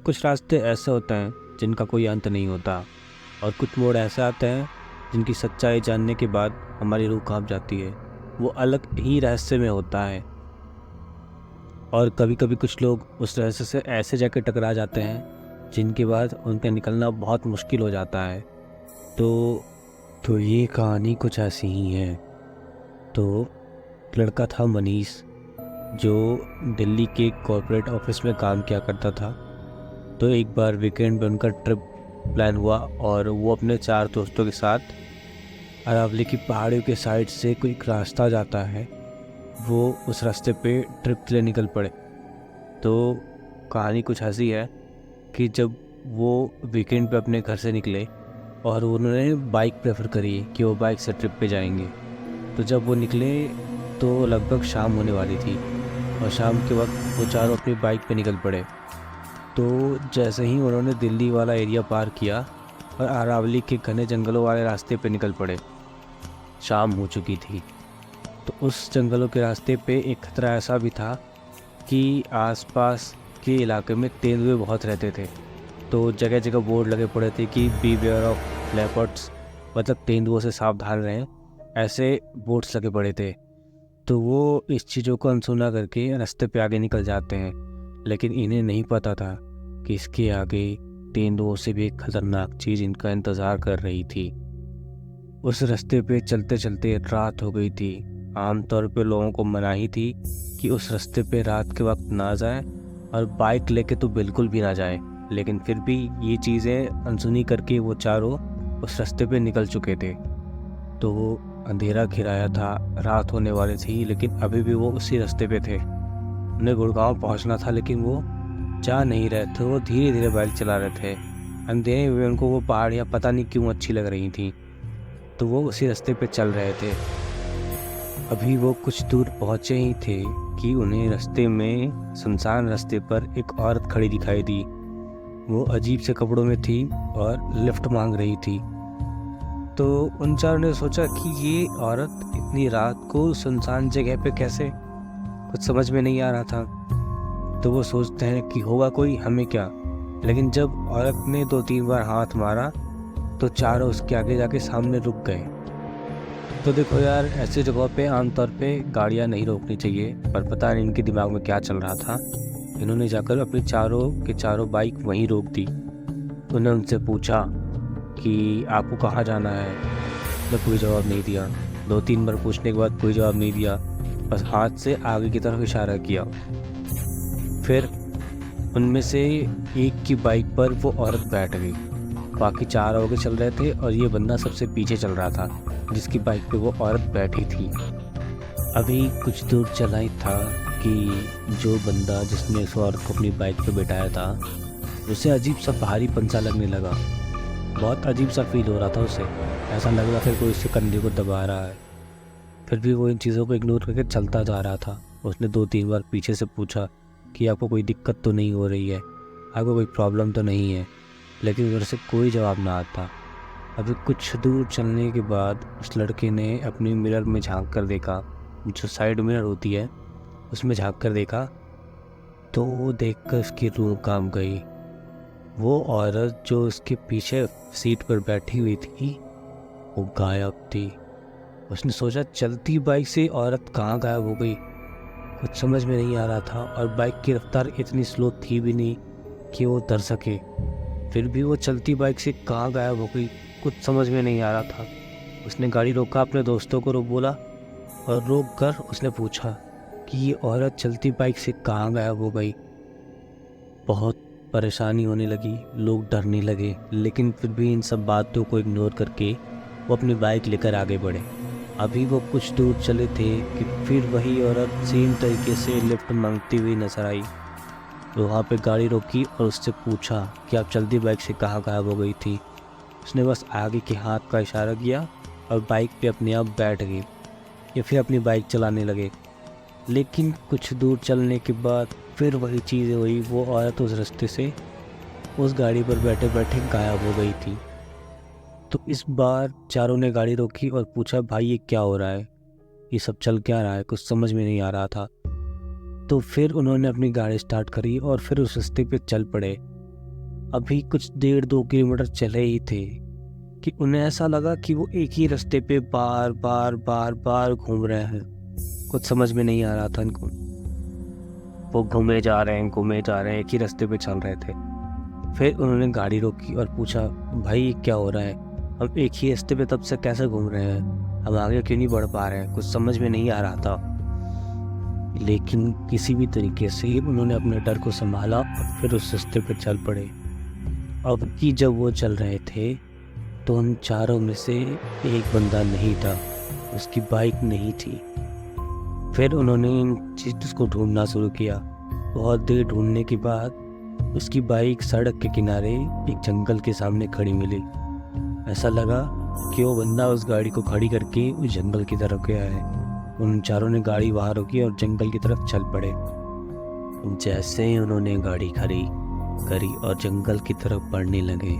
कुछ रास्ते ऐसे होते हैं जिनका कोई अंत नहीं होता, और कुछ मोड़ ऐसे आते हैं जिनकी सच्चाई जानने के बाद हमारी रूह कांप जाती है। वो अलग ही रहस्य में होता है, और कभी कभी कुछ लोग उस रहस्य से ऐसे जाके टकरा जाते हैं जिनके बाद उनका निकलना बहुत मुश्किल हो जाता है। तो ये कहानी कुछ ऐसी ही है। तो लड़का था मनीष, जो दिल्ली के कॉर्पोरेट ऑफिस में काम किया करता था। तो एक बार वीकेंड पे उनका ट्रिप प्लान हुआ और वो अपने 4 दोस्तों के साथ अरावली की पहाड़ियों के साइड से कोई एक रास्ता जाता है, वो उस रास्ते पे ट्रिप के लिए निकल पड़े। तो कहानी कुछ ऐसी है कि जब वो वीकेंड पे अपने घर से निकले और उन्होंने बाइक प्रेफर करी कि वो बाइक से ट्रिप पे जाएंगे। तो जब वो निकले तो लगभग शाम होने वाली थी, और शाम के वक्त वो चारों अपनी बाइक पे निकल पड़े। तो जैसे ही उन्होंने दिल्ली वाला एरिया पार किया और अरावली के घने जंगलों वाले रास्ते पे निकल पड़े, शाम हो चुकी थी। तो उस जंगलों के रास्ते पे एक खतरा ऐसा भी था कि आसपास के इलाके में तेंदुए बहुत रहते थे। तो जगह जगह बोर्ड लगे पड़े थे कि बीवेयर ऑफ लेपर्ड्स, मतलब तेंदुओं से सावधान रहें, ऐसे बोर्ड्स लगे पड़े थे। तो वो इस चीज़ों को अनसुना करके रास्ते पे आगे निकल जाते हैं, लेकिन इन्हें नहीं पता था कि इसके आगे तेंदुओं से भी एक खतरनाक चीज़ इनका इंतज़ार कर रही थी। उस रास्ते पे चलते चलते रात हो गई थी। आमतौर पे लोगों को मनाही थी कि उस रास्ते पे रात के वक्त ना जाएं, और बाइक लेके तो बिल्कुल भी ना जाएं। लेकिन फिर भी ये चीज़ें अनसुनी करके वो चारों उस रास्ते पे निकल चुके थे। तो वो अंधेरा घिराया था, रात होने वाली थी, लेकिन अभी भी वो उसी रास्ते पे थे। उन्हें गुड़गांव पहुंचना था, लेकिन वो जा नहीं रहे थे। वो धीरे धीरे बाइक चला रहे थे। अंधेरे में उनको वो पहाड़ियाँ पता नहीं क्यों अच्छी लग रही थी। तो वो उसी रास्ते पे चल रहे थे। अभी वो कुछ दूर पहुंचे ही थे कि उन्हें रास्ते में सुनसान रास्ते पर एक औरत खड़ी दिखाई दी। वो अजीब से कपड़ों में थी और लिफ्ट मांग रही थी। तो उन चारों ने सोचा कि ये औरत इतनी रात को सुनसान जगह पे कैसे, कुछ समझ में नहीं आ रहा था। तो वो सोचते हैं कि होगा कोई, हमें क्या। लेकिन जब औरत ने 2-3 बार हाथ मारा तो चारों उसके आगे जाके सामने रुक गए। तो देखो यार, ऐसी जगहों पे आमतौर पे गाड़ियाँ नहीं रोकनी चाहिए, पर पता नहीं इनके दिमाग में क्या चल रहा था। इन्होंने जाकर अपनी चारों के चारों बाइक वहीं रोक दी। उन्होंने उनसे पूछा कि आपको कहाँ जाना है। उन्होंने कोई जवाब नहीं दिया। 2-3 बार पूछने के बाद कोई जवाब नहीं दिया, बस हाथ से आगे की तरफ इशारा किया। फिर उनमें से एक की बाइक पर वो औरत बैठ गई। बाकी 4 आगे चल रहे थे और ये बंदा सबसे पीछे चल रहा था, जिसकी बाइक पे वो औरत बैठी थी। अभी कुछ दूर चला ही था कि जो बंदा जिसने उस औरत को अपनी बाइक पे बिठाया था, उसे अजीब सा भारीपन सा लगने लगा। बहुत अजीब सा फील हो रहा था उसे। ऐसा लग रहा था कोई उसके कंधे को दबा रहा है। फिर भी वो इन चीज़ों को इग्नोर करके चलता जा रहा था। उसने 2-3 बार पीछे से पूछा कि आपको कोई दिक्कत तो नहीं हो रही है, आपको कोई प्रॉब्लम तो नहीं है, लेकिन उधर से कोई जवाब ना आता। अभी कुछ दूर चलने के बाद उस लड़के ने अपने मिरर में झांक कर देखा, जो साइड मिरर होती है उसमें झांक कर देखा। तो वो देखकर उसकी रूह कांप गई। वो औरत जो उसके पीछे सीट पर बैठी हुई थी, वो गायब थी। उसने सोचा चलती बाइक से औरत कहाँ गायब हो गई, कुछ समझ में नहीं आ रहा था। और बाइक की रफ्तार इतनी स्लो थी भी नहीं कि वो उतर सके। फिर भी वो चलती बाइक से कहाँ गायब हो गई, कुछ समझ में नहीं आ रहा था। उसने गाड़ी रोका, अपने दोस्तों को रोक बोला, और रोक कर उसने पूछा कि ये औरत चलती बाइक से कहाँ गायब हो गई। बहुत परेशानी होने लगी, लोग डरने लगे, लेकिन फिर भी इन सब बातों को इग्नोर करके वो अपनी बाइक लेकर आगे बढ़े। अभी वो कुछ दूर चले थे कि फिर वही औरत सेम तरीके से लिफ्ट मांगती हुई नजर आई। तो वहाँ पे गाड़ी रोकी और उससे पूछा कि आप चलती बाइक से कहाँ गायब हो गई थी। उसने बस आगे के हाथ का इशारा किया और बाइक पे अपने आप बैठ गई। ये फिर अपनी बाइक चलाने लगे। लेकिन कुछ दूर चलने के बाद फिर वही चीज़ हुई। वो औरत उस रास्ते से उस गाड़ी पर बैठे बैठे गायब हो गई थी। तो इस बार चारों ने गाड़ी रोकी और पूछा, भाई ये क्या हो रहा है, ये सब चल क्या रहा है, कुछ समझ में नहीं आ रहा था। तो फिर उन्होंने अपनी गाड़ी स्टार्ट करी और फिर उस रास्ते पे चल पड़े। अभी कुछ 1.5-2 किलोमीटर चले ही थे कि उन्हें ऐसा लगा कि वो एक ही रास्ते पे बार बार बार बार घूम रहे हैं। कुछ समझ में नहीं आ रहा था इनको। वो घूमे जा रहे हैं, एक ही रास्ते पे चल रहे थे। फिर उन्होंने गाड़ी रोकी और पूछा, भाई ये क्या हो रहा है? हम एक ही रास्ते पे तब से कैसे घूम रहे हैं? हम आगे क्यों नहीं बढ़ पा रहे हैं? कुछ समझ में नहीं आ रहा था। लेकिन किसी भी तरीके से उन्होंने अपने डर को संभाला और फिर उस रास्ते पर चल पड़े। अब की जब वो चल रहे थे तो उन चारों में से एक बंदा नहीं था, उसकी बाइक नहीं थी। फिर उन्होंने इन चीज़ को ढूंढना शुरू किया। बहुत देर ढूंढने के बाद उसकी बाइक सड़क के किनारे एक जंगल के सामने खड़ी मिली। ऐसा लगा कि वो बंदा उस गाड़ी को खड़ी करके उस जंगल की तरफ गया है। उन चारों ने गाड़ी वहाँ रोकी और जंगल की तरफ चल पड़े। जैसे ही उन्होंने गाड़ी खड़ी करी और जंगल की तरफ बढ़ने लगे,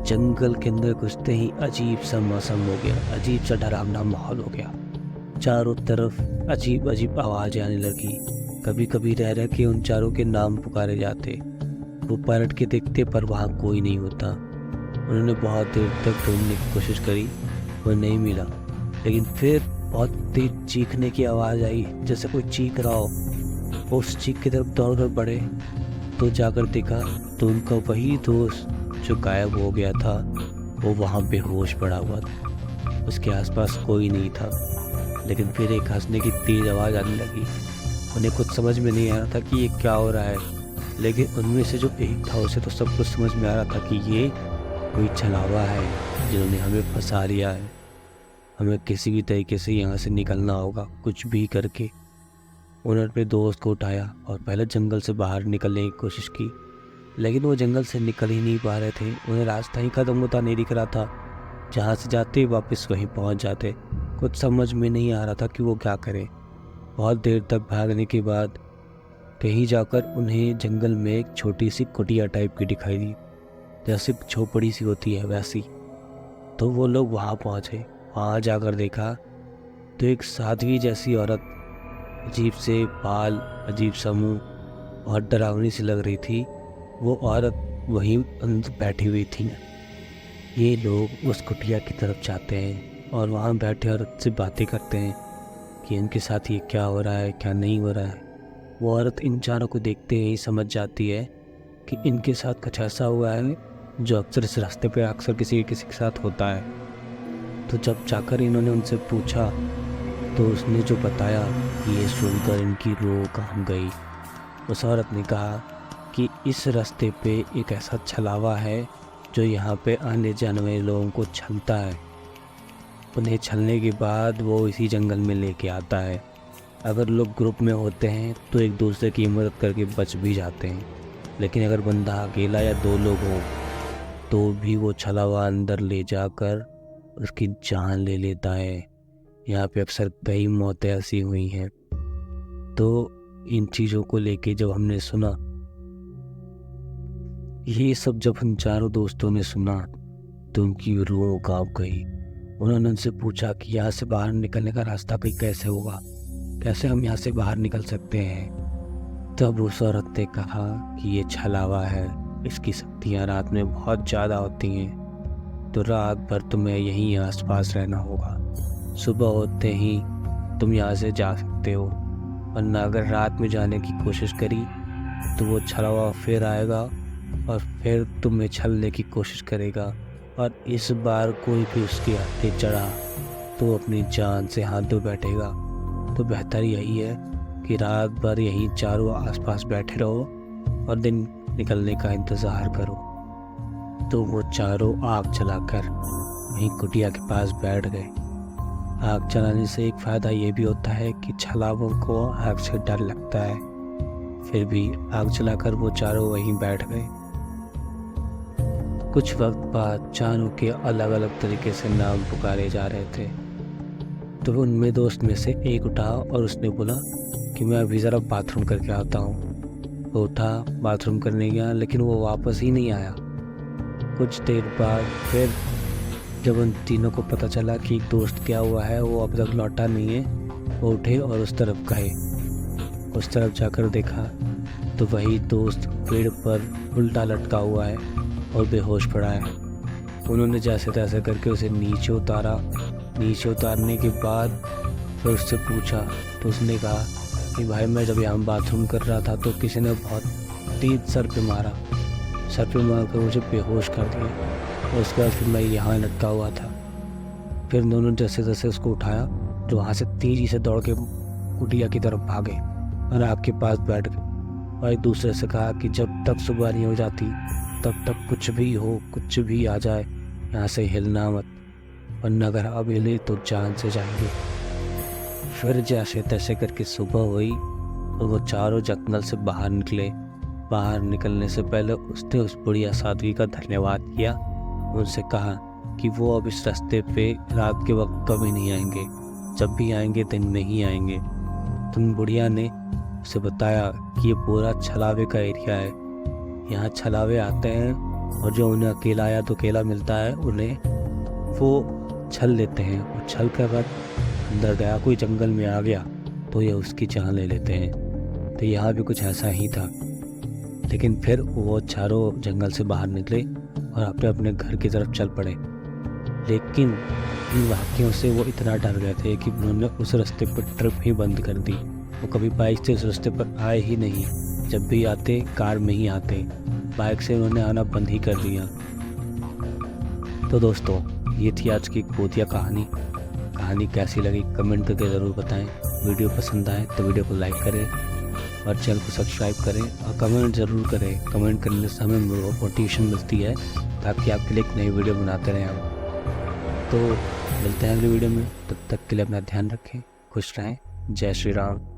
जंगल के अंदर घुसते ही अजीब सा मौसम हो गया, अजीब सा डरावना माहौल हो गया। चारों तरफ अजीब अजीब आवाज़ें आने लगी। कभी कभी रह रह के उन चारों के नाम पुकारे जाते। वो पलट के देखते पर वहाँ कोई नहीं होता। उन्होंने बहुत देर तक ढूंढने की कोशिश करी, वो नहीं मिला। लेकिन फिर बहुत तेज चीखने की आवाज़ आई, जैसे कोई चीख रहा हो। वो उस चीख की तरफ दौड़ कर बढ़े तो जाकर देखा तो उनका वही दोस्त जो गायब हो गया था वो वहाँ बेहोश पड़ा हुआ था। उसके आसपास कोई नहीं था। लेकिन फिर एक हंसने की तेज आवाज़ आने लगी। उन्हें कुछ समझ में नहीं आ रहा था कि ये क्या हो रहा है, लेकिन उनमें से जो एक था उसे तो सब कुछ समझ में आ रहा था कि ये कोई छलावा है जिन्होंने हमें फंसा लिया है। हमें किसी भी तरीके से यहाँ से निकलना होगा, कुछ भी करके। उन्होंने अपने दोस्त को उठाया और पहले जंगल से बाहर निकलने की कोशिश की, लेकिन वो जंगल से निकल ही नहीं पा रहे थे। उन्हें रास्ता ही खत्म होता नहीं दिख रहा था। जहाँ से जाते वापस वहीं पहुँच जाते। कुछ समझ में नहीं आ रहा था कि वो क्या करें। बहुत देर तक भागने के बाद कहीं जाकर उन्हें जंगल में एक छोटी सी कुटिया टाइप की दिखाई दी, जैसे झोपड़ी सी होती है वैसी। तो वो लोग वहाँ पहुँचे। वहाँ जाकर देखा तो एक साध्वी जैसी औरत, अजीब से बाल, अजीब सा मुँह, बहुत डरावनी सी लग रही थी। वो औरत वहीं अंदर बैठी हुई थी। ये लोग उस कुटिया की तरफ जाते हैं और वहाँ बैठे औरत से बातें करते हैं कि इनके साथ ये क्या हो रहा है, क्या नहीं हो रहा है। वो औरत इन चारों को देखते ही समझ जाती है कि इनके साथ कुछ ऐसा हुआ है जो अक्सर इस रास्ते पे अक्सर किसी के साथ होता है। तो जब जाकर इन्होंने उनसे पूछा तो उसने जो बताया, ये सुनकर इनकी रूह कांप गई। उस औरत ने कहा कि इस रास्ते पे एक ऐसा छलावा है जो यहाँ पे आने जाने वाले लोगों को छलता है। उन्हें छलने के बाद वो इसी जंगल में लेके आता है। अगर लोग ग्रुप में होते हैं तो एक दूसरे की मदद करके बच भी जाते हैं, लेकिन अगर बंदा अकेला या 2 लोग हों तो भी वो छलावा अंदर ले जाकर उसकी जान ले लेता है। यहाँ पे अक्सर कई मौतें ऐसी हुई हैं। तो इन चीज़ों को लेके जब हमने सुना, ये सब जब उन चारों दोस्तों ने सुना तो उनकी रूह कांप गई। उन्होंने उनसे पूछा कि यहाँ से बाहर निकलने का रास्ता कोई कैसे होगा, कैसे हम यहाँ से बाहर निकल सकते हैं। तब उस औरत ने कहा कि ये छलावा है, इसकी शक्तियाँ रात में बहुत ज़्यादा होती हैं, तो रात भर तुम्हें यहीं आसपास रहना होगा। सुबह होते ही तुम यहाँ से जा सकते हो, वरना अगर रात में जाने की कोशिश करी तो वो छलावा फिर आएगा और फिर तुम्हें छलने की कोशिश करेगा, और इस बार कोई भी उसके हाथे चढ़ा तो अपनी जान से हाथ धो बैठेगा। तो बेहतर यही है कि रात भर यहीं चारों आसपास बैठे रहो और दिन निकलने का इंतज़ार करो। तो वो चारों आग जलाकर वहीं कुटिया के पास बैठ गए। आग जलाने से एक फ़ायदा ये भी होता है कि छलावों को आग से डर लगता है। फिर भी आग जलाकर वो चारों वहीं बैठ गए। कुछ वक्त बाद चारों के अलग अलग तरीके से नाम पुकारे जा रहे थे। तो उनमें दोस्त में से एक उठा और उसने बोला कि मैं अभी ज़रा बाथरूम करके आता हूँ। वो उठा, बाथरूम करने गया, लेकिन वो वापस ही नहीं आया। कुछ देर बाद फिर जब उन तीनों को पता चला कि एक दोस्त क्या हुआ है, वो अब तक लौटा नहीं है, वो उठे और उस तरफ गए। उस तरफ जाकर देखा तो वही दोस्त पेड़ पर उल्टा लटका हुआ है और बेहोश पड़ा है। उन्होंने जैसे तैसे करके उसे नीचे उतारा। नीचे उतारने के बाद फिर उससे पूछा तो उसने कहा कि भाई मैं जब यहाँ बाथरूम कर रहा था तो किसी ने बहुत तेज सर पे मार कर मुझे बेहोश कर दिया और उसके बाद फिर मैं यहाँ लटका हुआ था। फिर दोनों जैसे तैसे उसको उठाया, जो वहाँ से तेज़ी से दौड़ के कुटिया की तरफ भागे और आपके पास बैठ गए और एक दूसरे से कहा कि जब तक सुबह नहीं हो जाती तब तक कुछ भी हो, कुछ भी आ जाए, यहाँ से हिलना मत, वरना अगर अब हिले तो जान से जाएंगे। फिर जैसे तैसे करके सुबह हुई और वो चारों जंगल से बाहर निकले। बाहर निकलने से पहले उसने उस बुढ़िया साध्वी का धन्यवाद किया। उनसे कहा कि वो अब इस रास्ते पे रात के वक्त कभी नहीं आएंगे, जब भी आएंगे दिन में ही आएंगे। तुम बुढ़िया ने उसे बताया कि ये पूरा छलावे का एरिया है, यहाँ छलावे आते हैं और जो उन्हें अकेला या तो केला मिलता है उन्हें वो छल लेते हैं और छल कर अगर अंदर गया, कोई जंगल में आ गया तो ये उसकी जान ले लेते हैं। तो यहाँ भी कुछ ऐसा ही था। लेकिन फिर वो चारों जंगल से बाहर निकले और अपने अपने घर की तरफ चल पड़े। लेकिन इन वाक्यों से वो इतना डर गए थे कि उन्होंने उस रास्ते पर ट्रिप ही बंद कर दी। वो कभी बाइक से उस रास्ते पर आए ही नहीं। जब भी आते कार में ही आते, बाइक से उन्होंने आना बंद ही कर दिया। तो दोस्तों, ये थी आज की भूतिया कहानी। कहानी कैसी लगी कमेंट करके ज़रूर बताएं। वीडियो पसंद आए तो वीडियो को लाइक करें और चैनल को सब्सक्राइब करें और कमेंट ज़रूर करें। कमेंट करने से हमें मोटिवेशन मिलती है ताकि आपके लिए एक नई वीडियो बनाते रहें हम। तो मिलते हैं अगली वीडियो में, तब तक के लिए अपना ध्यान रखें, खुश रहें। जय श्री राम।